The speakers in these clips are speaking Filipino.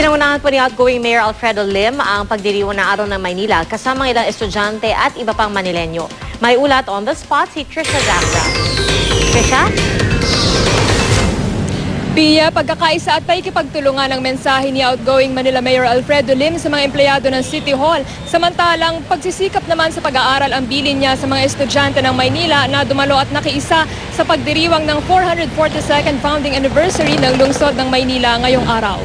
Pinangunahan po ni outgoing Mayor Alfredo Lim ang pagdiriwang ng Araw ng Maynila kasama ng ilang estudyante at iba pang Manilenyo. May ulat on the spot si Trisha Zafra. Trisha? Pia, pagkakaisa at pakikipagtulungan ang mensahe ni outgoing Manila Mayor Alfredo Lim sa mga empleyado ng City Hall. Samantalang pagsisikap naman sa pag-aaral ang bilin niya sa mga estudyante ng Maynila na dumalo at nakiisa sa pagdiriwang ng 442nd founding anniversary ng lungsod ng Maynila ngayong araw.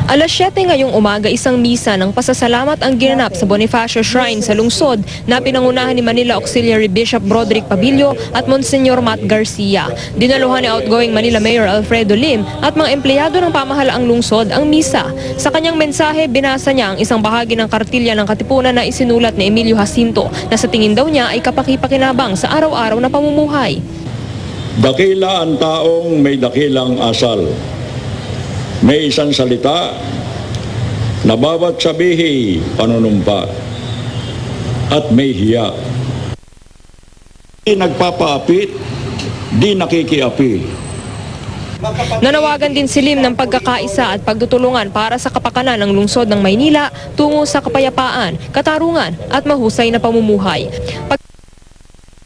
Alas 7 ngayong umaga, isang misa ng pasasalamat ang ginanap sa Bonifacio Shrine sa lungsod na pinangunahan ni Manila Auxiliary Bishop Broderick Pabilio at Monsignor Matt Garcia. Dinaluhan ni outgoing Manila Mayor Alfredo Lim at mga empleyado ng pamahalaang lungsod ang misa. Sa kanyang mensahe, binasa niya ang isang bahagi ng kartilya ng Katipunan na isinulat ni Emilio Jacinto na sa tingin daw niya ay kapakipakinabang sa araw-araw na pamumuhay. Dakila ang taong may dakilang asal. May isang salita na bawat sabihi panunumpa at may hiya. Di nagpapaapit, di nakikiapi. Nanawagan din si Lim ng pagkakaisa at pagtutulungan para sa kapakanan ng lungsod ng Maynila tungo sa kapayapaan, katarungan at mahusay na pamumuhay.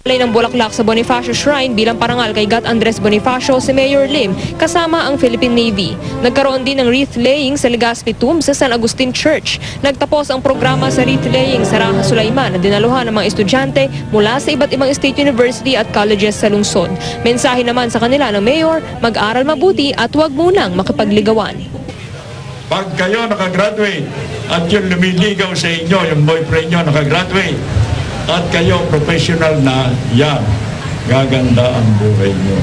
Ng bulaklak sa Bonifacio Shrine bilang parangal kay Gat Andres Bonifacio si Mayor Lim kasama ang Philippine Navy. Nagkaroon din ng wreath laying sa Legazpi Tomb sa San Agustin Church. Nagtapos ang programa sa wreath laying sa Raha Sulaiman na dinaluhan ng mga estudyante mula sa iba't ibang state university at colleges sa lungsod. Mensahe naman sa kanila ng Mayor, mag-aral mabuti at huwag munang makipagligawan. Pag kayo nakagraduate at yung lumiligaw sa inyo, yung boyfriend nyo nakagraduate, at kayo professional na, yan, gaganda ang buhay nyo.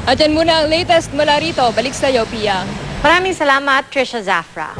At yan muna ang latest mula rito. Balik sa iyo, Pia. Maraming salamat, Trisha Zafra.